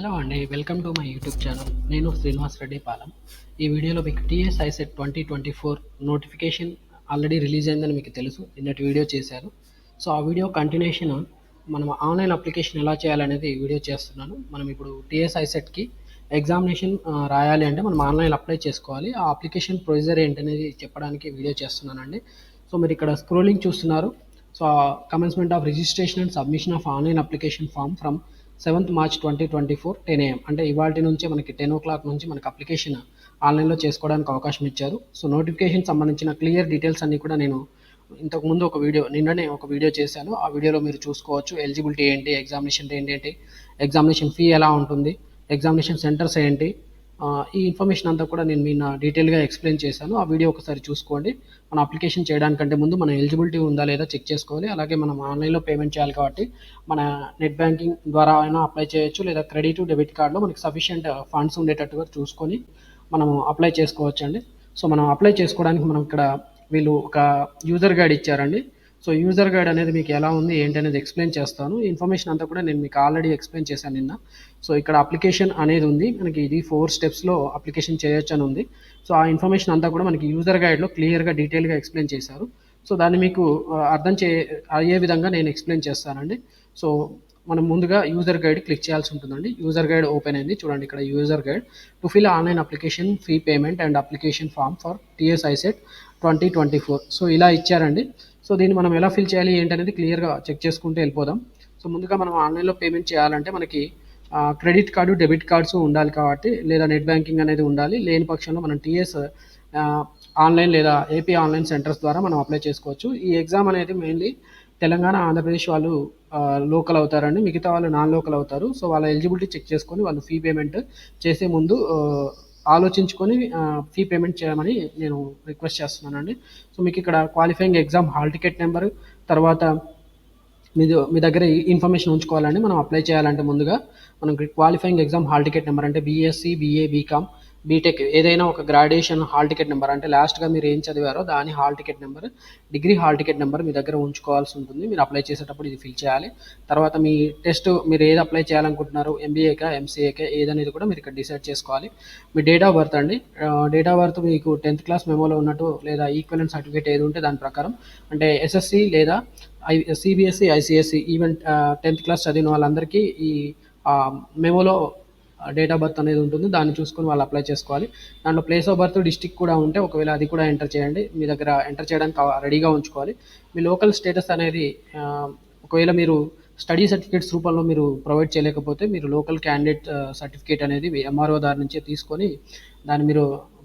Hello అండి. Welcome to my YouTube channel. నేను శ్రీనివాస్ రెడ్డి పాలెం. ఈ వీడియోలో మీకు TS ICET 2024 notification already release అయిందని మీకు తెలుసు. నిన్నటి వీడియో చేశాను. సో ఆ వీడియో కంటిన్యూషన్ మనం ఆన్లైన్ అప్లికేషన్ ఎలా చేయాలనేది వీడియో చేస్తున్నాను. మనం ఇప్పుడు టీఎస్ ఐసెట్కి ఎగ్జామినేషన్ రాయాలి అంటే మనం ఆన్లైన్ అప్లై చేసుకోవాలి. ఆ అప్లికేషన్ ప్రొసీజర్ ఏంటనేది చెప్పడానికి వీడియో చేస్తున్నానండి. సో మీరు ఇక్కడ స్క్రోలింగ్ చూస్తున్నారు. So commencement of registration and submission of online application form from 7th March 2024 10 AM అంటే ఇవాల్టి నుంచే మనకి 10 o'clock నుంచి మనకి అప్లికేషన్ ఆన్లైన్లో చేసుకోవడానికి అవకాశం ఇచ్చారు. సో నోటిఫికేషన్ సంబంధించిన క్లియర్ డీటెయిల్స్ అన్నీ కూడా నేను ఇంతకుముందు నిన్ననే ఒక వీడియో చేశాను. ఆ వీడియోలో మీరు చూసుకోవచ్చు. ఎలిజిబిలిటీ ఏంటి, ఎగ్జామినేషన్ ఏంటి, ఎగ్జామినేషన్ ఫీ ఎలా ఉంటుంది, ఎగ్జామినేషన్ సెంటర్స్ ఏంటి, ఈ ఇన్ఫర్మేషన్ అంతా కూడా నేను నిన్న డీటెయిల్గా ఎక్స్ప్లెయిన్ చేశాను. ఆ వీడియో ఒకసారి చూసుకోండి. మన అప్లికేషన్ చేయడానికంటే ముందు మన ఎలిజిబిలిటీ ఉందా లేదా చెక్ చేసుకోవాలి. అలాగే మనం ఆన్లైన్లో పేమెంట్ చేయాలి కాబట్టి మన నెట్ బ్యాంకింగ్ ద్వారా అయినా అప్లై చేయొచ్చు, లేదా క్రెడిట్ డెబిట్ కార్డులో మనకి సఫిషియంట్ ఫండ్స్ ఉండేటట్టుగా చూసుకొని మనము అప్లై చేసుకోవచ్చు అండి. సో మనం అప్లై చేసుకోవడానికి మనం ఇక్కడ వీళ్ళు ఒక యూజర్ గైడ్ ఇచ్చారండి. సో యూజర్ గైడ్ అనేది మీకు ఎలా ఉంది ఏంటి అనేది ఎక్స్ప్లెయిన్ చేస్తాను. ఈ ఇన్ఫర్మేషన్ అంతా కూడా నేను మీకు ఆల్రెడీ ఎక్స్ప్లెయిన్ చేశాను నిన్న. సో ఇక్కడ అప్లికేషన్ అనేది ఉంది మనకి, ఇది 4 స్టెప్స్లో అప్లికేషన్ చేయొచ్చు అని ఉంది. సో ఆ ఇన్ఫర్మేషన్ అంతా కూడా మనకి యూజర్ గైడ్లో క్లియర్గా డీటెయిల్గా ఎక్స్ప్లెయిన్ చేశారు. సో దాన్ని మీకు అర్థం అయ్యే విధంగా నేను ఎక్స్ప్లెయిన్ చేస్తానండి. సో మనం ముందుగా యూజర్ గైడ్ క్లిక్ చేయాల్సి ఉంటుందండి. యూజర్ గైడ్ ఓపెన్ అయింది చూడండి. ఇక్కడ user guide to fill online application fee payment and application form for TS ICET 2024. So ఇలా ఇచ్చారండి. సో దీన్ని మనం ఎలా ఫిల్ చేయాలి ఏంటనేది క్లియర్గా చెక్ చేసుకుంటూ వెళ్ళిపోదాం. సో ముందుగా మనం ఆన్లైన్లో పేమెంట్ చేయాలంటే మనకి క్రెడిట్ కార్డు డెబిట్ కార్డ్స్ ఉండాలి కాబట్టి, లేదా నెట్ బ్యాంకింగ్ అనేది ఉండాలి. లేని పక్షంలో మనం టీఎస్ ఆన్లైన్ లేదా ఏపీ ఆన్లైన్ సెంటర్స్ ద్వారా మనం అప్లై చేసుకోవచ్చు. ఈ ఎగ్జామ్ అనేది మెయిన్లీ తెలంగాణ ఆంధ్రప్రదేశ్ వాళ్ళు లోకల్ అవుతారండి, మిగతా వాళ్ళు నాన్ లోకల్ అవుతారు. సో వాళ్ళ ఎలిజిబిలిటీ చెక్ చేసుకొని వాళ్ళు ఫీ పేమెంట్ చేసే ముందు ఆలోచించుకొని ఫీ పేమెంట్ చేయమని నేను రిక్వెస్ట్ చేస్తున్నానండి. సో మీకు ఇక్కడ qualifying exam hall ticket number, తర్వాత మీ దగ్గర ఇన్ఫర్మేషన్ ఉంచుకోవాలండి. మనం అప్లై చేయాలంటే ముందుగా మనం qualifying exam hall ticket number అంటే బీఎస్సీ, బీఏ, బీకామ్, బీటెక్ ఏదైనా ఒక గ్రాడ్యుయేషన్ హాల్ టికెట్ నెంబర్ అంటే లాస్ట్గా మీరు ఏం చదివారో దాని hall ticket number, degree hall ticket number మీ దగ్గర ఉంచుకోవాల్సి ఉంటుంది. మీరు అప్లై చేసేటప్పుడు ఇది ఫిల్ చేయాలి. తర్వాత మీ టెస్ట్ మీరు ఏది అప్లై చేయాలనుకుంటున్నారు, ఎంబీఏకా ఎంసీఏకా ఏదనేది కూడా మీరు ఇక్కడ డిసైడ్ చేసుకోవాలి. మీ డేట్ ఆఫ్ బర్త్ అండి. డేట్ ఆఫ్ బర్త్ మీకు 10th క్లాస్ మెమోలో ఉన్నట్టు లేదా ఈక్వలెంట్ సర్టిఫికేట్ ఏది ఉంటే దాని ప్రకారం, అంటే ఎస్ఎస్సి లేదా CBSE, ICSE even 10th class చదివిన వాళ్ళందరికీ ఈ మెమోలో డేట్ ఆఫ్ బర్త్ అనేది ఉంటుంది. దాన్ని చూసుకొని వాళ్ళు అప్లై చేసుకోవాలి. దాంట్లో ప్లేస్ ఆఫ్ బర్త్ డిస్టిక్ కూడా ఉంటే ఒకవేళ అది కూడా ఎంటర్ చేయండి. మీ దగ్గర ఎంటర్ చేయడానికి రెడీగా ఉంచుకోవాలి. మీ లోకల్ స్టేటస్ అనేది ఒకవేళ మీరు స్టడీ సర్టిఫికేట్స్ రూపంలో మీరు ప్రొవైడ్ చేయలేకపోతే మీరు లోకల్ క్యాండిడేట్ సర్టిఫికేట్ అనేది ఎంఆర్ఓ దారి నుంచే తీసుకొని దాన్ని మీరు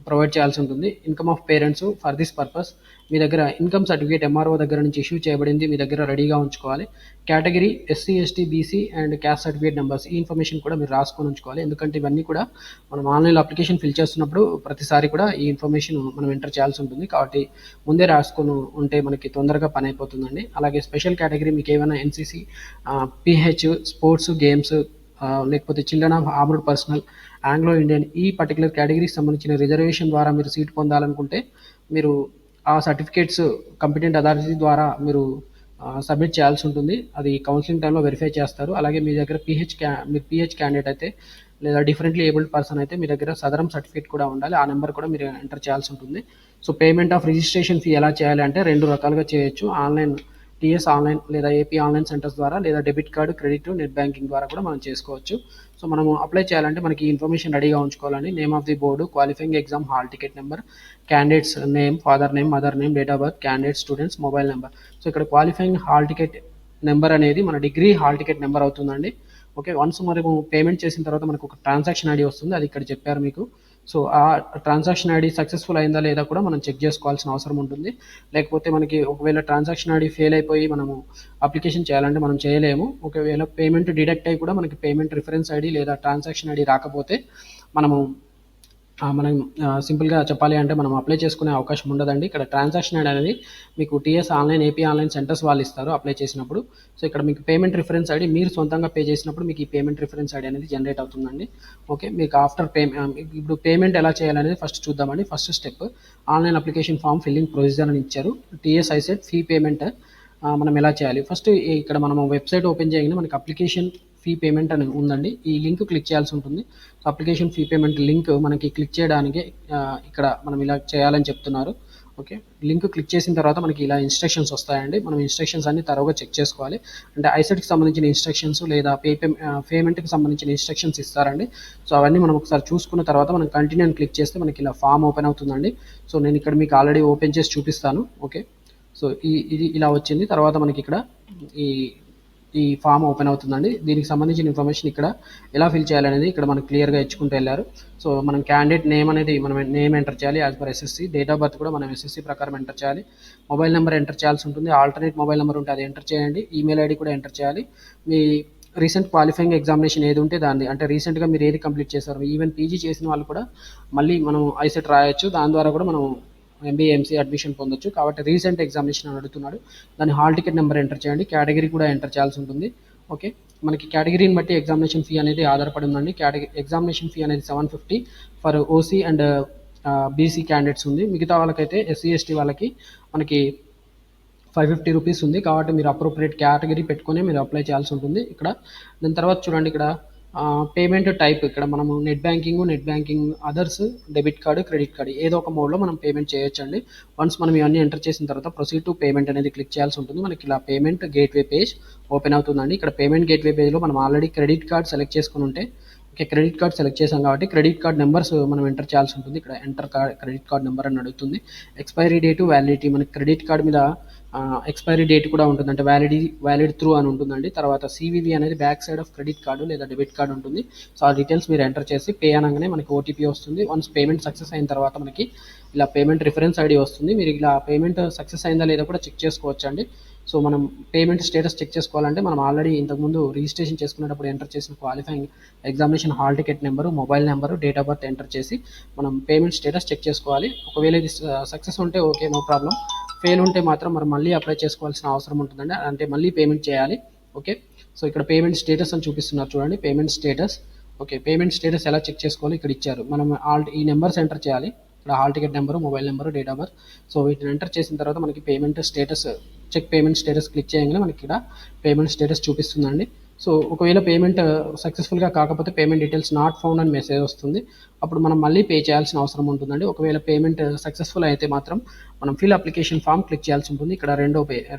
ప్రొవైడ్ చేయాల్సి ఉంటుంది. Income of parents for this purpose మీ దగ్గర ఇన్కమ్ సర్టిఫికేట్ ఎంఆర్ఓ దగ్గర నుంచి ఇష్యూ చేయబడింది మీ దగ్గర రెడీగా ఉంచుకోవాలి. Category SC, ST, BC and caste certificate numbers, ఈ ఇన్ఫర్మేషన్ కూడా మీరు రాసుకొని ఉంచుకోవాలి. ఎందుకంటే ఇవన్నీ కూడా మనం ఆన్లైన్లో అప్లికేషన్ ఫిల్ చేస్తున్నప్పుడు ప్రతిసారి కూడా ఈ ఇన్ఫర్మేషన్ మనం ఎంటర్ చేయాల్సి ఉంటుంది. కాబట్టి ముందే రాసుకొని ఉంటే మనకి తొందరగా పని అయిపోతుందండి. అలాగే స్పెషల్ కేటగిరీ మీకు ఏమైనా ఎన్సీసీ, పిహెచ్, స్పోర్ట్స్, గేమ్స్, లేకపోతే children of armed personal, Anglo Indian, ఈ పర్టికులర్ కేటగిరీకి సంబంధించిన రిజర్వేషన్ ద్వారా మీరు సీట్ పొందాలనుకుంటే మీరు ఆ సర్టిఫికేట్స్ కంపిటెంట్ అథారిటీ ద్వారా మీరు సబ్మిట్ చేయాల్సి ఉంటుంది. అది కౌన్సిలింగ్ టైంలో వెరిఫై చేస్తారు. అలాగే మీ దగ్గర మీరు పిహెచ్ క్యాండిడేట్ అయితే లేదా డిఫరెంట్లీ ఏబుల్డ్ పర్సన్ అయితే మీ దగ్గర సదరం సర్టిఫికేట్ కూడా ఉండాలి. ఆ నెంబర్ కూడా మీరు ఎంటర్ చేయాల్సి ఉంటుంది. So payment of registration fee ఎలా చేయాలి అంటే 2 రకాలుగా చేయొచ్చు. ఆన్లైన్ టీఎస్ ఆన్లైన్ లేదా ఏపీ ఆన్లైన్ సెంటర్స్ ద్వారా, లేదా debit card, credit, net banking ద్వారా కూడా మనం చేసుకోవచ్చు. సో మనము అప్లై చేయాలంటే మనకి ఇన్ఫర్మేషన్ రెడీగా ఉంచుకోవాలండి. Name of the board, qualifying exam hall ticket number, candidates name, father name, mother name, date of birth, candidate, students, mobile number. So ఇక్కడ క్వాలిఫైయింగ్ హాల్ టికెట్ నెంబర్ అనేది మన డిగ్రీ హాల్ టికెట్ నెంబర్ అవుతుందండి. Okay, once మనము payment చేసిన తర్వాత మనకు ఒక transaction ID వస్తుంది, అది ఇక్కడ చెప్పారు మీకు. సో ఆ ట్రాన్సాక్షన్ ఐడి సక్సెస్ఫుల్ అయిందా లేదా కూడా మనం చెక్ చేసుకోవాల్సిన అవసరం ఉంటుంది. లేకపోతే మనకి ఒకవేళ ట్రాన్సాక్షన్ ఐడి ఫెయిల్ అయిపోయి మనము అప్లికేషన్ చేయాలంటే మనం చేయలేము. ఒకవేళ పేమెంట్ డిడక్ట్ అయ్యి కూడా మనకి పేమెంట్ రిఫరెన్స్ ఐడి లేదా ట్రాన్సాక్షన్ ఐడి రాకపోతే మనం సింపుల్గా చెప్పాలి అంటే మనం అప్లై చేసుకునే అవకాశం ఉండదండి. ఇక్కడ ట్రాన్సాక్షన్ ఐడి అనేది మీకు TS online, AP online centres వాళ్ళు ఇస్తారు అప్లై చేసినప్పుడు. సో ఇక్కడ మీకు పేమెంట్ రిఫరెన్స్ ఐడి మీరు సొంతంగా పే చేసినప్పుడు మీకు ఈ పేమెంట్ రిఫరెన్స్ ఐడి అనేది జనరేట్ అవుతుందండి. ఓకే, మీకు ఆఫ్టర్ ఇప్పుడు పేమెంట్ ఎలా చేయాలనేది ఫస్ట్ చూద్దామండి. First step online application form filling procedure అని ఇచ్చారు. టీఎస్ ఐసెట్ ఫీ పేమెంట్ మనం ఎలా చేయాలి. ఫస్ట్ ఇక్కడ మనం వెబ్సైట్ ఓపెన్ చేయగానే మనకి అప్లికేషన్ ఫీ పేమెంట్ అని ఉందండి. ఈ లింక్ క్లిక్ చేయాల్సి ఉంటుంది. So application fee payment link మనకి క్లిక్ చేయడానికి ఇక్కడ మనం ఇలా చేయాలని చెప్తున్నారు. ఓకే, లింక్ క్లిక్ చేసిన తర్వాత మనకి ఇలా ఇన్స్ట్రక్షన్స్ వస్తాయండి. మనం ఇన్స్ట్రక్షన్స్ అన్ని తరోగా చెక్ చేసుకోవాలి. అంటే ఐసెట్కి సంబంధించిన ఇన్స్ట్రక్షన్స్ లేదా పేమెంట్కి సంబంధించిన ఇన్స్ట్రక్షన్స్ ఇస్తారండి. సో అవన్నీ మనం ఒకసారి చూసుకున్న తర్వాత మనం కంటిన్యూ అని క్లిక్ చేస్తే మనకి ఇలా ఫామ్ ఓపెన్ అవుతుందండి. సో నేను ఇక్కడ మీకు ఆల్రెడీ ఓపెన్ చేసి చూపిస్తాను. ఓకే, సో ఇది ఇలా వచ్చింది. తర్వాత మనకి ఇక్కడ ఈ ఈ ఫామ్ ఓపెన్ అవుతుందండి. దీనికి సంబంధించిన ఇన్ఫర్మేషన్ ఇక్కడ ఎలా ఫిల్ చేయాలనేది ఇక్కడ మనకు క్లియర్గా ఇచ్చుకుంటూ వెళ్ళారు. సో మనం క్యాండిడేట్ నేమ్ అనేది మనం నేమ్ ఎంటర్ చేయాలి as per SSC. Date of birth కూడా మనం ఎస్ఎస్సి ప్రకారం ఎంటర్ చేయాలి. మొబైల్ నెంబర్ ఎంటర్ చేయాల్సి ఉంటుంది. ఆల్టర్నేట్ మొబైల్ నెంబర్ ఉంటే అది ఎంటర్ చేయండి. ఈమెయిల్ ఐడి కూడా ఎంటర్ చేయాలి. మీ రీసెంట్ క్వాలిఫైయింగ్ ఎగ్జామినేషన్ ఏది ఉంటే దాన్ని, అంటే రీసెంట్గా మీరు ఏది కంప్లీట్ చేశారు, ఈవెన్ పీజీ చేసిన వాళ్ళు కూడా మళ్ళీ మనం ఐసెట్ రాయొచ్చు. దాని ద్వారా కూడా మనం ఎంబీఏ ఎంసీ అడ్మిషన్ పొందొచ్చు. కాబట్టి రీసెంట్ ఎగ్జామినేషన్ అని అడుగుతున్నాడు. దాని హాల్ టికెట్ నెంబర్ ఎంటర్ చేయండి. కేటగిరీ కూడా ఎంటర్ చేయాల్సి ఉంటుంది. ఓకే, మనకి కేటగిరీని బట్టి ఎగ్జామినేషన్ ఫీ అనేది ఆధారపడి ఉందండి. ఎగ్జామినేషన్ ఫీ అనేది 750 for OC and BC candidates ఉంది. మిగతా వాళ్ళకైతే ఎస్సీ ఎస్టీ వాళ్ళకి మనకి 550 రూపీస్ ఉంది. కాబట్టి మీరు అప్రోప్రియేట్ కేటగిరీ పెట్టుకొని మీరు అప్లై చేయాల్సి ఉంటుంది. ఇక్కడ దాని తర్వాత చూడండి, ఇక్కడ పేమెంట్ టైప్, ఇక్కడ మనము net banking others, debit card, credit card ఏదో ఒక మోడ్లో మనం పేమెంట్ చేయొచ్చండి. వన్స్ మనం ఇవన్నీ ఎంటర్ చేసిన తర్వాత ప్రొసీడ్ టు పేమెంట్ అనేది క్లిక్ చేయాల్సి ఉంటుంది. మనకి ఇలా పేమెంట్ గేట్వే పేజ్ ఓపెన్ అవుతుందండి. ఇక్కడ పేమెంట్ గేట్వే పేజ్లో మనం ఆల్రెడీ క్రెడిట్ కార్డ్ సెలెక్ట్ చేసుకుని ఉంటే, ఓకే, క్రెడిట్ కార్డ్ సెలెక్ట్ చేసాం కాబట్టి క్రెడిట్ కార్డ్ నెంబర్స్ మనం ఎంటర్ చేయాల్సి ఉంటుంది. ఇక్కడ ఎంటర్ క్రెడిట్ కార్డ్ నెంబర్ అని అడుగుతుంది. ఎక్స్పైరీ డేటు, వ్యాలిడిటీ, మనకి క్రెడిట్ కార్డ్ మీద ఎక్స్పైరీ డేట్ కూడా ఉంటుంది, అంటే వ్యాలిడ్ త్రూ అని ఉంటుందండి. తర్వాత సివివి అనేది back side of credit card లేదా డెబిట్ కార్డు ఉంటుంది. సో ఆ డీటెయిల్స్ మీరు ఎంటర్ చేసి పే అనగానే మనకి ఓటీపీ వస్తుంది. వన్స్ పేమెంట్ సక్సెస్ అయిన తర్వాత మనకి ఇలా పేమెంట్ రిఫరెన్స్ ఐడి వస్తుంది. మీరు ఇలా పేమెంట్ సక్సెస్ అయిందా లేదా కూడా చెక్ చేసుకోవచ్చు అండి. సో మనం పేమెంట్ స్టేటస్ చెక్ చేసుకోవాలంటే మనం ఆల్రెడీ ఇంతకుముందు రిజిస్ట్రేషన్ చేసుకునేటప్పుడు ఎంటర్ చేసిన qualifying examination hall ticket number, mobile number, date of birth enter చేసి మనం పేమెంట్ స్టేటస్ చెక్ చేసుకోవాలి. ఒకవేళ ఇది సక్సెస్ ఉంటే ఓకే, నో ప్రాబ్లం. ఫెయిల్ ఉంటే మాత్రం మనం మళ్ళీ అప్లై చేసుకోవాల్సిన అవసరం ఉంటుందండి, అంటే మళ్ళీ పేమెంట్ చేయాలి. ఓకే, సో ఇక్కడ పేమెంట్ స్టేటస్ అని చూపిస్తున్నారు చూడండి, payment status. Okay, payment status ఎలా చెక్ చేసుకోవాలి ఇక్కడ ఇచ్చారు. మనం ఈ నెంబర్స్ ఎంటర్ చేయాలి. ఇక్కడ hall ticket number, mobile number, date of birth. So వీటిని ఎంటర్ చేసిన తర్వాత మనకి payment status, check payment status click చేయగానే మనకి ఇక్కడ పేమెంట్ స్టేటస్ చూపిస్తుందండి. సో ఒకవేళ పేమెంట్ సక్సెస్ఫుల్గా కాకపోతే పేమెంట్ డీటెయిల్స్ నాట్ ఫౌండ్ అని మెసేజ్ వస్తుంది. అప్పుడు మనం మళ్ళీ పే చేయాల్సిన అవసరం ఉంటుందండి. ఒకవేళ పేమెంట్ సక్సెస్ఫుల్ అయితే మాత్రం మనం ఫిల్ అప్లికేషన్ ఫామ్ క్లిక్ చేయాల్సి ఉంటుంది. ఇక్కడ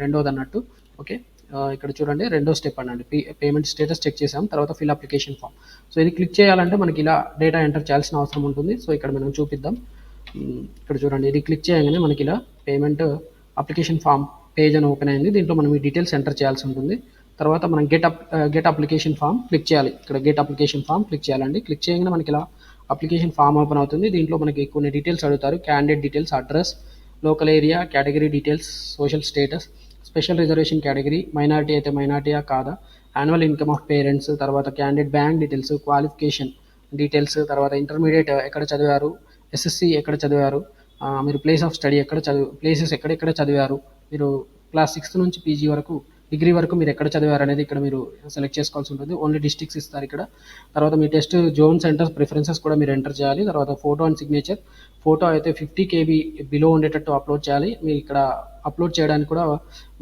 రెండోది అన్నట్టు. ఓకే, ఇక్కడ చూడండి, రెండో స్టెప్ అనండి. పేమెంట్ స్టేటస్ చెక్ చేసాం, తర్వాత ఫిల్ అప్లికేషన్ ఫామ్. సో ఇది క్లిక్ చేయాలంటే మనకి ఇలా డేటా ఎంటర్ చేయాల్సిన అవసరం ఉంటుంది. సో ఇక్కడ మనం చూపిద్దాం. ఇక్కడ చూడండి, ఇది క్లిక్ చేయగానే మనకి ఇలా పేమెంట్ అప్లికేషన్ ఫామ్ పేజ్ అని ఓపెన్ అయింది. దీంట్లో మనం ఈ డీటెయిల్స్ ఎంటర్ చేయాల్సి ఉంటుంది. తర్వాత మనం గెట్ అప్లికేషన్ ఫామ్ క్లిక్ చేయాలి. ఇక్కడ గెట్ అప్లికేషన్ ఫామ్ క్లిక్ చేయాలండి. క్లిక్ చేయగానే మనకి ఇలా అప్లికేషన్ ఫామ్ ఓపెన్ అవుతుంది. దీంట్లో మనకి కొన్ని డీటెయిల్స్ అడుగుతారు. Candidate details, address, local area, category details, social status, special reservation category, minority అయితే మైనారిటీయా కాదా, యాన్యువల్ ఇన్కమ్ ఆఫ్ పేరెంట్స్, తర్వాత candidate bank details, qualification details, తర్వాత ఇంటర్మీడియట్ ఎక్కడ చదివారు, ఎస్ఎస్సి ఎక్కడ చదివారు, మీరు ప్లేస్ ఆఫ్ స్టడీ ప్లేసెస్ ఎక్కడెక్కడ చదివారు, మీరు క్లాస్ 6 నుంచి పీజీ వరకు, డిగ్రీ వరకు మీరు ఎక్కడ చదివారు అనేది ఇక్కడ మీరు సెలెక్ట్ చేసుకోవాల్సి ఉంటుంది. ఓన్లీ డిస్ట్రిక్ట్స్ ఇస్తారు ఇక్కడ. తర్వాత మీ టెస్ట్ జోన్ సెంటర్స్ ప్రిఫరెన్సెస్ కూడా మీరు ఎంటర్ చేయాలి. తర్వాత ఫోటో అండ్ సిగ్నేచర్, ఫోటో అయితే 50 KB బిలో ఉండేటట్టు అప్లోడ్ చేయాలి. మీరు ఇక్కడ అప్లోడ్ చేయడానికి కూడా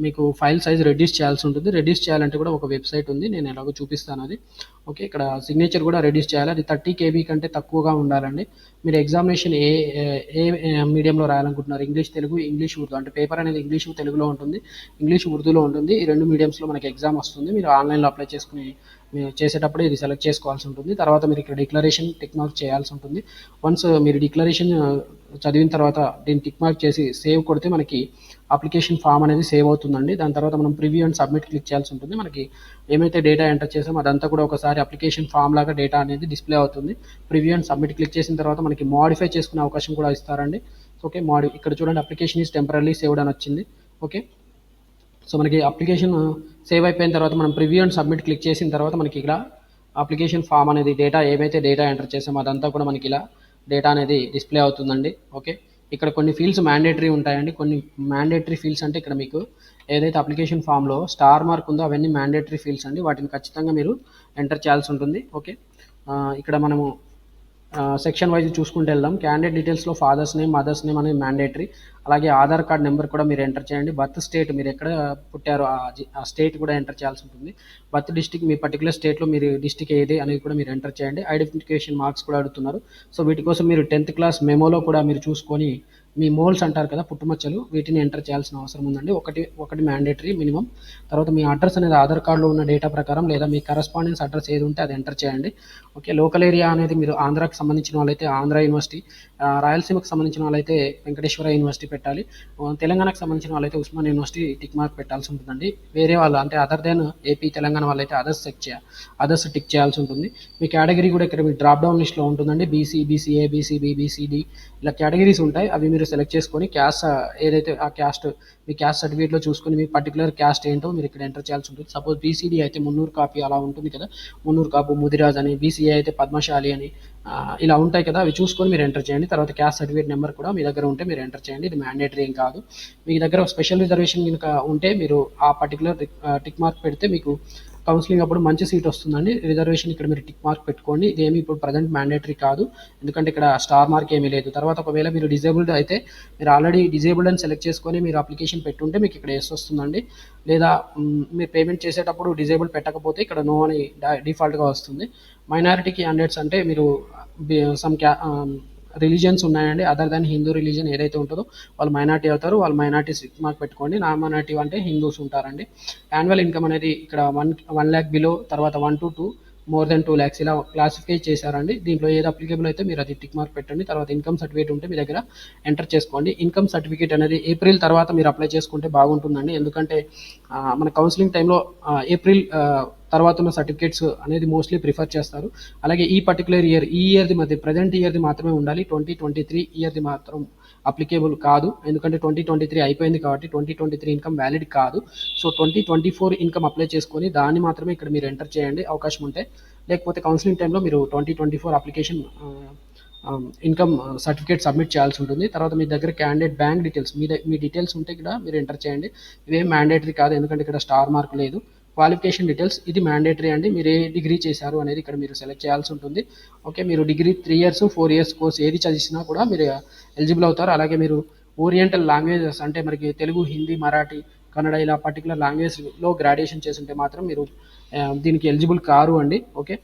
మీకు ఫైల్ సైజ్ రెడ్యూస్ చేయాల్సి ఉంటుంది. రెడ్యూస్ చేయాలంటే కూడా ఒక వెబ్సైట్ ఉంది, నేను ఎలాగో చూపిస్తాను అది. ఓకే, ఇక్కడ సిగ్నేచర్ కూడా రెడ్యూస్ చేయాలి. అది 30 KB కంటే తక్కువగా ఉండాలండి. మీరు ఎగ్జామినేషన్ ఏ మీడియంలో రాయాలనుకుంటున్నారు, ఇంగ్లీష్, తెలుగు, ఇంగ్లీష్, ఉర్దూ, అంటే పేపర్ అనేది ఇంగ్లీష్ తెలుగులో ఉంటుంది, ఇంగ్లీష్ ఉర్దూలో ఉంటుంది. ఈ 2 మీడియంస్లో మనకి ఎగ్జామ్ వస్తుంది. మీరు ఆన్లైన్లో అప్లై చేసుకుని మీరు చేసేటప్పుడు ఇది సెలెక్ట్ చేసుకోవాల్సి ఉంటుంది. తర్వాత మీరు ఇక్కడ డిక్లరేషన్ టిక్ మార్క్ చేయాల్సి ఉంటుంది. వన్స్ మీరు డిక్లరేషన్ చదివిన తర్వాత దీన్ని టిక్ మార్క్ చేసి సేవ్ కొడితే మనకి అప్లికేషన్ ఫామ్ అనేది సేవ్ అవుతుందండి. దాని తర్వాత మనం ప్రివ్యూ అండ్ సబ్మిట్ క్లిక్ చేయాల్సి ఉంటుంది. మనకి ఏమైతే డేటా ఎంటర్ చేసామో అదంతా కూడా ఒకసారి అప్లికేషన్ ఫామ్ లాగా డేటా అనేది డిస్ప్లే అవుతుంది. ప్రివ్యూ అండ్ సబ్మిట్ క్లిక్ చేసిన తర్వాత మనకి మోడిఫై చేసుకునే అవకాశం కూడా ఇస్తారండి. ఓకే, ఇక్కడ చూడండి, అప్లికేషన్ ఈజ్ టెంపరరీ సేవ్డ్ అని వచ్చింది. ఓకే, సో మనకి అప్లికేషన్ సేవ్ అయిపోయిన తర్వాత మనం ప్రివ్యూ అండ్ సబ్మిట్ క్లిక్ చేసిన తర్వాత మనకి ఇక్కడ అప్లికేషన్ ఫామ్ అనేది ఏమైతే డేటా ఎంటర్ చేసామో అదంతా కూడా మనకి ఇలా డేటా అనేది డిస్ప్లే అవుతుందండి. ఓకే, ఇక్కడ కొన్ని ఫీల్డ్స్ మ్యాండేటరీ ఉంటాయండి. కొన్ని మ్యాండేటరీ ఫీల్డ్స్ అంటే ఇక్కడ మీకు ఏదైతే అప్లికేషన్ ఫామ్లో స్టార్ మార్క్ ఉందో అవన్నీ మ్యాండేటరీ ఫీల్డ్స్ అండి. వాటిని ఖచ్చితంగా మీరు ఎంటర్ చేయాల్సి ఉంటుంది. ఓకే, ఇక్కడ మనము సెక్షన్ వైజ్ చూసుకుంటూ వెళ్దాం. క్యాండిడేట్ డీటెయిల్స్లో ఫాదర్స్ నేమ్, మదర్స్ నేమ్ అనేది మ్యాండేటరీ. అలాగే ఆధార్ కార్డ్ నెంబర్ కూడా మీరు ఎంటర్ చేయండి. బర్త్ స్టేట్, మీరు ఎక్కడ పుట్టారో ఆ స్టేట్ కూడా ఎంటర్ చేయాల్సి ఉంటుంది. బర్త్ డిస్టిక్, మీ పర్టికులర్ స్టేట్లో మీరు డిస్టిక్ ఏది అనేది కూడా మీరు ఎంటర్ చేయండి. ఐడెంటిఫికేషన్ మార్క్స్ కూడా అడుగుతున్నారు. సో వీటి కోసం మీరు 10th క్లాస్ మెమోలో కూడా మీరు చూసుకొని మీ మోల్స్ అంటారు కదా, పుట్టుమచ్చలు, వీటిని ఎంటర్ చేయాల్సిన అవసరం ఉందండి. ఒకటి మ్యాండేటరీ మినిమం. తర్వాత మీ అడ్రస్ అనేది ఆధార్ కార్డులో ఉన్న డేటా ప్రకారం లేదా మీ కరస్పాండెన్స్ అడ్రస్ ఏది ఉంటే అది ఎంటర్ చేయండి. ఓకే, లోకల్ ఏరియా అనేది మీరు ఆంధ్రాకి సంబంధించిన వాళ్ళైతే ఆంధ్ర యూనివర్సిటీ, రాయలసీమకు సంబంధించిన వాళ్ళైతే వెంకటేశ్వర యూనివర్సిటీ పెట్టాలి. తెలంగాణకు సంబంధించిన వాళ్ళైతే ఉస్మాన్ యూనివర్సిటీ టిక్ మార్క్ పెట్టాల్సి ఉంటుందండి. వేరే వాళ్ళు అంటే అదర్ దెన్ ఏపీ తెలంగాణ వాళ్ళైతే అదర్స్ టిక్ చేయాల్సి ఉంటుంది. మీ కేటగిరీ కూడా ఇక్కడ మీ డ్రాప్ డౌన్ లిస్ట్లో ఉంటుందండి. బీసీ, బీసీఏ, బీసీబీ, బీసీడీ ఇలా కేటగిరీస్ ఉంటాయి. అవి మీరు సెలెక్ట్ చేసుకొని క్యాస్ట్ ఏదైతే ఆ క్యాస్ట్ మీ క్యాస్ట్ సర్టిఫికేట్లో చూసుకొని మీ పర్టికులర్ క్యాస్ట్ ఏంటో మీరు ఇక్కడ ఎంటర్ చేయాల్సి ఉంటుంది. సపోజ్ బీసీడీ అయితే మున్నూరు కాపీ అలా ఉంటుంది కదా, మున్నూరు కాపు ముదిరాజ్ అని, బీసీఏ అయితే పద్మశాలి అని ఇలా ఉంటాయి కదా, అవి చూసుకొని మీరు ఎంటర్ చేయండి. తర్వాత క్యాస్ట్ సర్టిఫికేట్ నెంబర్ కూడా మీ దగ్గర ఉంటే మీరు ఎంటర్ చేయండి. ఇది మ్యాండేటరీ ఏం కాదు. మీ దగ్గర స్పెషల్ రిజర్వేషన్ కనుక ఉంటే మీరు ఆ పర్టికులర్ టిక్ మార్క్ పెడితే మీకు కౌన్సిలింగ్ అప్పుడు మంచి సీట్ వస్తుందండి. రిజర్వేషన్ ఇక్కడ మీరు టిక్ మార్క్ పెట్టుకోండి. ఇదేమి ఇప్పుడు ప్రజెంట్ మ్యాండేటరీ కాదు, ఎందుకంటే ఇక్కడ స్టార్ మార్క్ ఏమీ లేదు. తర్వాత ఒకవేళ మీరు డిజేబుల్డ్ అయితే మీరు ఆల్రెడీ డిజేబుల్డ్ అని సెలెక్ట్ చేసుకొని మీరు అప్లికేషన్ పెట్టుంటే మీకు ఇక్కడ ఎస్ వస్తుందండి. లేదా మీరు పేమెంట్ చేసేటప్పుడు డిజేబుల్ పెట్టకపోతే ఇక్కడ నో అని డిఫాల్ట్గా వస్తుంది. మైనారిటీ క్యాండిడేట్స్ అంటే మీరు సమ్ రిలీజియన్స్ ఉన్నాయండి, అదర్ దాన్ హిందూ రిలీజియన్ ఏదైతే ఉంటుందో వాళ్ళు మైనార్టీ అవుతారు. వాళ్ళు మైనార్టీ టిక్ మార్క్ పెట్టుకోండి. నాన్ మైనార్టీ అంటే హిందూస్ ఉంటారండి. యాన్యువల్ ఇన్కమ్ అనేది ఇక్కడ 1 lakh బిలో, తర్వాత 1 to 2 మోర్ దెన్ 2 lakhs ఇలా క్లాసిఫై చేశారండి. దీంట్లో ఏది అప్లికేబుల్ అయితే మీరు అది టిక్ మార్క్ పెట్టండి. తర్వాత ఇన్కమ్ సర్టిఫికేట్ ఉంటే మీ దగ్గర ఎంటర్ చేసుకోండి. ఇన్కమ్ సర్టిఫికేట్ అనేది ఏప్రిల్ తర్వాత మీరు అప్లై చేసుకుంటే బాగుంటుందండి. ఎందుకంటే మన కౌన్సిలింగ్ టైంలో ఏప్రిల్ తర్వాత ఉన్న సర్టిఫికేట్స్ అనేది మోస్ట్లీ ప్రిఫర్ చేస్తారు. అలాగే ఈ పర్టికులర్ ఇయర్ది మధ్య ప్రజెంట్ ఇయర్ది మాత్రమే ఉండాలి. 2023 ఇయర్ది మాత్రం అప్లికేబుల్ కాదు, ఎందుకంటే 2023 అయిపోయింది కాబట్టి 2023 ఇన్కమ్ వ్యాలిడ్ కాదు. సో 2024 ఇన్కమ్ అప్లై చేసుకొని దాన్ని మాత్రమే ఇక్కడ మీరు ఎంటర్ చేయండి అవకాశం ఉంటే. లేకపోతే కౌన్సిలింగ్ టైంలో మీరు 2024 అప్లికేషన్ ఇన్కమ్ సర్టిఫికేట్ సబ్మిట్ చేయాల్సి ఉంటుంది. తర్వాత మీ దగ్గర క్యాండిడేట్ బ్యాంక్ డీటెయిల్స్ మీ డీటెయిల్స్ ఉంటే ఇక్కడ మీరు ఎంటర్ చేయండి. ఇవేం మ్యాండేటరీ కాదు, ఎందుకంటే ఇక్కడ స్టార్ మార్క్ లేదు. క్వాలిఫికేషన్ డీటెయిల్స్ ఇది మ్యాండేటరీ అండి. మీరు ఏ డిగ్రీ చేశారు అనేది ఇక్కడ మీరు సెలెక్ట్ చేయాల్సి ఉంటుంది. ఓకే, మీరు డిగ్రీ 3 years 4 years కోర్స్ ఏది చదివినా కూడా మీరు ఎలిజిబుల్ అవుతారు. అలాగే మీరు ఓరియంటల్ లాంగ్వేజెస్ అంటే మనకి తెలుగు, హిందీ, మరాఠీ, కన్నడ ఇలా పర్టికులర్ లాంగ్వేజ్లో గ్రాడ్యుయేషన్ చేస్తుంటే మాత్రం మీరు దీనికి ఎలిజిబుల్ కారు అండి. ఓకే,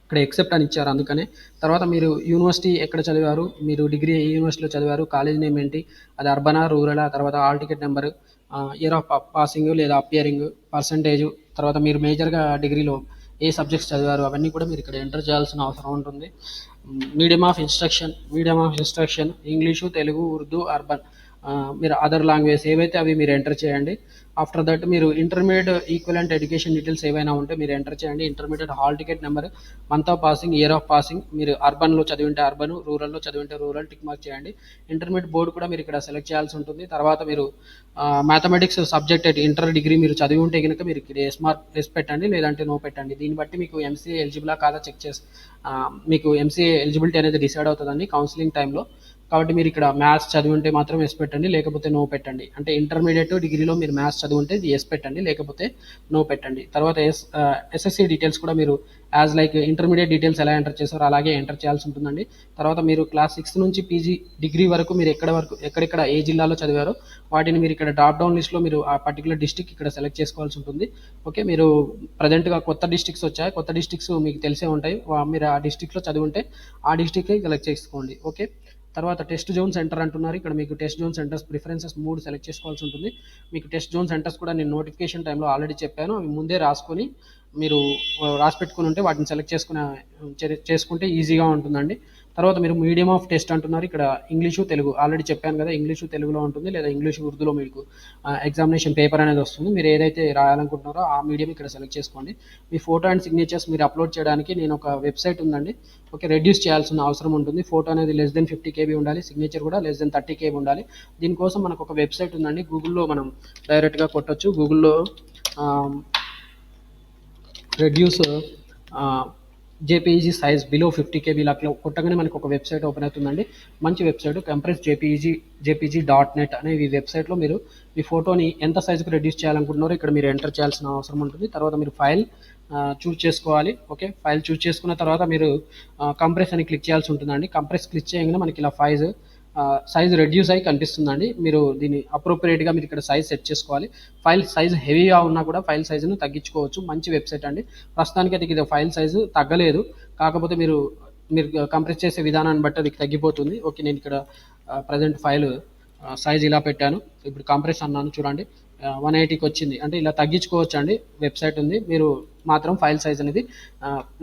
ఇక్కడ ఎక్సెప్ట్ అని ఇచ్చారు అందుకనే. తర్వాత మీరు యూనివర్సిటీ ఎక్కడ చదివారు, మీరు డిగ్రీ ఏ యూనివర్సిటీలో చదివారు, కాలేజ్ నేమ్ ఏంటి, అది అర్బనా, రూరలా, తర్వాత hall ticket number, year of passing లేదా అపియరింగ్, పర్సంటేజ్, తర్వాత మీరు మేజర్గా డిగ్రీలో ఏ సబ్జెక్ట్స్ చదివారు అవన్నీ కూడా మీరు ఇక్కడ ఎంటర్ చేయాల్సిన అవసరం ఉంటుంది. Medium of instruction English, Telugu, Urdu, urban, మీరు అదర్ లాంగ్వేజ్ ఏవైతే అవి మీరు ఎంటర్ చేయండి. ఆఫ్టర్ దట్ మీరు ఇంటర్మీడియట్ ఈక్వలెంట్ ఎడ్యుకేషన్ డీటెయిల్స్ ఏవైనా ఉంటే మీరు ఎంటర్ చేయండి. Intermediate hall ticket number, month of passing, year of passing, మీరు అర్బన్లో చదివింటే అర్బన్, రూరల్లో చదివింటే రూరల్ టిక్ మార్క్ చేయండి. ఇంటర్మీడియట్ బోర్డు కూడా మీరు ఇక్కడ సెలెక్ట్ చేయాల్సి ఉంటుంది. తర్వాత మీరు మ్యాథమెటిక్స్ సబ్జెక్ట్ ఇంటర్ డిగ్రీ మీరు చదివి ఉంటే కనుక మీరు ఇక్కడ ఎస్ పెట్టండి, లేదంటే నో పెట్టండి. దీన్ని బట్టి మీకు ఎంసీఏ ఎలిజిబులా కాదా చెక్ చేసి మీకు ఎంసీఏ ఎలిజిబిలిటీ అనేది డిసైడ్ అవుతుందండి కౌన్సిలింగ్ టైంలో. కాబట్టి మీరు ఇక్కడ మ్యాథ్స్ చదివి ఉంటే మాత్రం ఎస్ పెట్టండి, లేకపోతే నో పెట్టండి. అంటే ఇంటర్మీడియట్ డిగ్రీలో మీరు మ్యాథ్స్ చదివి ఉంటే ఎస్ పెట్టండి, లేకపోతే నో పెట్టండి. తర్వాత ఎస్ఎస్సి డీటెయిల్స్ కూడా మీరు యాజ్ లైక్ ఇంటర్మీడియట్ డీటెయిల్స్ ఎలా ఎంటర్ చేస్తారో అలాగే ఎంటర్ చేయాల్సి ఉంటుందండి. తర్వాత మీరు క్లాస్ 6 నుంచి పీజీ డిగ్రీ వరకు మీరు ఎక్కడెక్కడ ఏ జిల్లాలో చదివారో వాటిని మీరు ఇక్కడ డ్రాప్ డౌన్ లిస్ట్లో మీరు ఆ పర్టికులర్ డిస్టిక్ ఇక్కడ సెలెక్ట్ చేసుకోవాల్సి ఉంటుంది. ఓకే, మీరు ప్రజెంట్గా కొత్త డిస్టిక్స్ వచ్చాయి, కొత్త డిస్టిక్స్ మీకు తెలిసే ఉంటాయి. మీరు ఆ డిస్టిక్లో చదివి ఉంటే ఆ డిస్టిక్కి సెలెక్ట్ చేసుకోండి. ఓకే, తర్వాత టెస్ట్ జోన్ సెంటర్ అంటున్నారు. ఇక్కడ మీకు test zone centres preferences 3 select చేసుకోవాల్సి ఉంటుంది. మీకు టెస్ట్ జోన్ సెంటర్స్ కూడా నేను నోటిఫికేషన్ టైంలో ఆల్రెడీ చెప్పాను, అవి ముందే రాసుకొని మీరు రాసి పెట్టుకుని ఉంటే వాటిని సెలెక్ట్ చేసుకుంటే ఈజీగా ఉంటుందండి. తర్వాత మీరు మీడియం ఆఫ్ టెస్ట్ అంటున్నారు. ఇక్కడ ఇంగ్లీషు, తెలుగు ఆల్రెడీ చెప్పాను కదా, ఇంగ్లీషు తెలుగులో ఉంటుంది, లేదా ఇంగ్లీషు ఉర్దూలో మీకు ఎగ్జామినేషన్ పేపర్ అనేది వస్తుంది. మీరు ఏదైతే రాయాలనుకుంటున్నారో ఆ మీడియం ఇక్కడ సెలెక్ట్ చేసుకోండి. మీ ఫోటో అండ్ సిగ్నేచర్స్ మీరు అప్లోడ్ చేయడానికి నేను ఒక వెబ్సైట్ ఉందండి. ఓకే, రెడ్యూస్ చేయాల్సిన అవసరం ఉంటుంది. ఫోటో అనేది లెస్ దెన్ 50 KB ఉండాలి, సిగ్నేచర్ కూడా లెస్ దెన్ 30 KB ఉండాలి. దీనికోసం మనకు ఒక వెబ్సైట్ ఉందండి, గూగుల్లో మనం డైరెక్ట్గా కొట్టచ్చు. గూగుల్లో reduce JPEG size below 50 KB ఇలా కొట్టగానే మనకు ఒక వెబ్సైట్ ఓపెన్ అవుతుందండి. మంచి వెబ్సైట్ కంప్రెస్ jpg.net అనే ఈ వెబ్సైట్లో మీరు మీ ఫోటోని ఎంత సైజుకు రెడ్యూస్ చేయాలనుకుంటున్నారో ఇక్కడ మీరు ఎంటర్ చేయాల్సిన అవసరం ఉంటుంది. తర్వాత మీరు ఫైల్ చూజ్ చేసుకోవాలి. ఓకే, ఫైల్ చూజ్ చేసుకున్న తర్వాత మీరు కంప్రెస్ అని క్లిక్ చేయాల్సి ఉంటుందండి. కంప్రెస్ క్లిక్ చేయగానే మనకి ఇలా సైజ్ రెడ్యూస్ అయ్యి కనిపిస్తుందండి. మీరు దీన్ని అప్రోప్రియేట్గా మీరు ఇక్కడ సైజ్ సెట్ చేసుకోవాలి. ఫైల్ సైజ్ హెవీగా ఉన్నా కూడా ఫైల్ సైజును తగ్గించుకోవచ్చు. మంచి వెబ్సైట్ అండి. ప్రస్తుతానికి అది ఇది ఫైల్ సైజు తగ్గలేదు, కాకపోతే మీరు మీరు కంప్రెస్ చేసే విధానాన్ని బట్టి అది తగ్గిపోతుంది. ఓకే, నేను ఇక్కడ ప్రజెంట్ ఫైల్ సైజ్ ఇలా పెట్టాను. ఇప్పుడు కంప్రెస్ అన్నాను చూడండి, 180కి వచ్చింది. అంటే ఇలా తగ్గించుకోవచ్చు అండి. వెబ్సైట్ ఉంది, మీరు మాత్రం ఫైల్ సైజ్ అనేది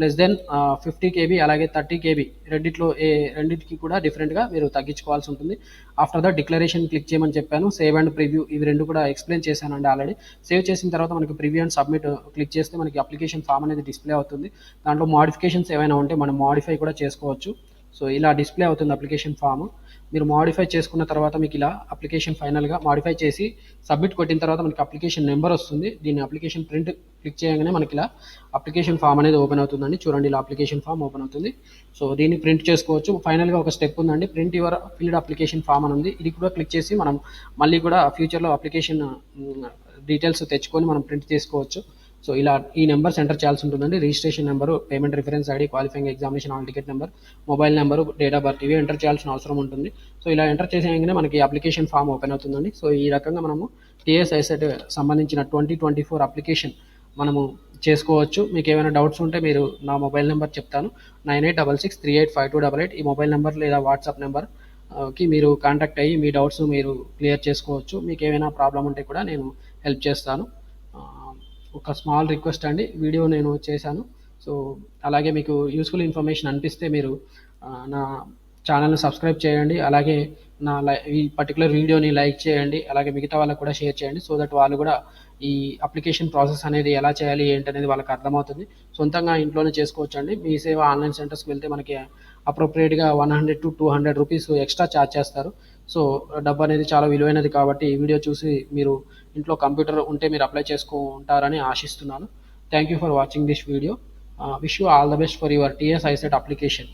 లెస్ దెన్ 50 KB అలాగే 30 KB రెండింటికి కూడా డిఫరెంట్గా మీరు తగ్గించుకోవాల్సి ఉంటుంది. ఆఫ్టర్ ద డిక్లరేషన్ క్లిక్ చేయమని చెప్పాను. సేవ్ అండ్ ప్రివ్యూ ఇవి రెండు కూడా ఎక్స్ప్లెయిన్ చేశానండి ఆల్రెడీ. సేవ్ చేసిన తర్వాత మనకి ప్రివ్యూ అండ్ సబ్మిట్ క్లిక్ చేస్తే మనకి అప్లికేషన్ ఫామ్ అనేది డిస్ప్లే అవుతుంది. దాంట్లో మోడిఫికేషన్స్ ఏవైనా ఉంటే మనం మోడిఫై కూడా చేసుకోవచ్చు. సో ఇలా డిస్ప్లే అవుతుంది అప్లికేషన్ ఫామ్. మీరు మోడిఫై చేసుకున్న తర్వాత మీకు ఇలా అప్లికేషన్ ఫైనల్గా మోడిఫై చేసి సబ్మిట్ కొట్టిన తర్వాత మనకి అప్లికేషన్ నెంబర్ వస్తుంది. దీన్ని అప్లికేషన్ ప్రింట్ క్లిక్ చేయగానే మనకి ఇలా అప్లికేషన్ ఫామ్ అనేది ఓపెన్ అవుతుందండి. చూడండి, ఇలా అప్లికేషన్ ఫామ్ ఓపెన్ అవుతుంది. సో దీన్ని ప్రింట్ చేసుకోవచ్చు. ఫైనల్గా ఒక స్టెప్ ఉందండి, print your filled application form అని ఉంది. ఇది కూడా క్లిక్ చేసి మనం మళ్ళీ కూడా ఫ్యూచర్లో అప్లికేషన్ డీటెయిల్స్ తెచ్చుకొని మనం ప్రింట్ చేసుకోవచ్చు. సో ఇలా ఈ నెంబర్స్ ఎంటర్ చేయాల్సి ఉంటుందండి. Registration number, payment reference ID, qualifying examination hall ticket number, mobile number, date of birth ఇవి ఎంటర్ చేయాల్సిన అవసరం ఉంటుంది. సో ఇలా ఎంటర్ చేసేయగానే మనకి అప్లికేషన్ ఫామ్ ఓపెన్ అవుతుందండి. సో ఈ రకంగా మనము టీఎస్ఐసెట్ సంబంధించిన 2024 అప్లికేషన్ మనము చేసుకోవచ్చు. మీకు ఏమైనా డౌట్స్ ఉంటే మీరు నా మొబైల్ నెంబర్ చెప్తాను, 9866385288. ఈ మొబైల్ నెంబర్ లేదా వాట్సాప్ నెంబర్ కి మీరు కాంటాక్ట్ అయ్యి మీ డౌట్స్ మీరు క్లియర్ చేసుకోవచ్చు. మీకు ఏమైనా ప్రాబ్లం ఉంటే కూడా నేను హెల్ప్ చేస్తాను. ఒక స్మాల్ రిక్వెస్ట్ అండి, వీడియో నేను చేశాను. సో అలాగే మీకు యూస్ఫుల్ ఇన్ఫర్మేషన్ అనిపిస్తే మీరు నా ఛానల్ని సబ్స్క్రైబ్ చేయండి. అలాగే ఈ పర్టికులర్ వీడియోని లైక్ చేయండి. అలాగే మిగతా వాళ్ళకు కూడా షేర్ చేయండి. సో దట్ వాళ్ళు కూడా ఈ అప్లికేషన్ ప్రాసెస్ అనేది ఎలా చేయాలి ఏంటనేది వాళ్ళకి అర్థమవుతుంది. సొంతంగా ఇంట్లోనే చేసుకోవచ్చు అండి. మీ సేవ ఆన్లైన్ సెంటర్స్కి వెళ్తే మనకి అప్రోప్రియేట్గా 100 to 200 రూపీస్ ఎక్స్ట్రా ఛార్జ్ చేస్తారు. సో డబ్బు అనేది చాలా విలువైనది కాబట్టి ఈ వీడియో చూసి మీరు ఇంట్లో కంప్యూటర్ ఉంటే మీరు అప్లై చేసుకుంటారని ఆశిస్తున్నాను. Thank you for watching this video. Wish you all the best for your TS ICET application.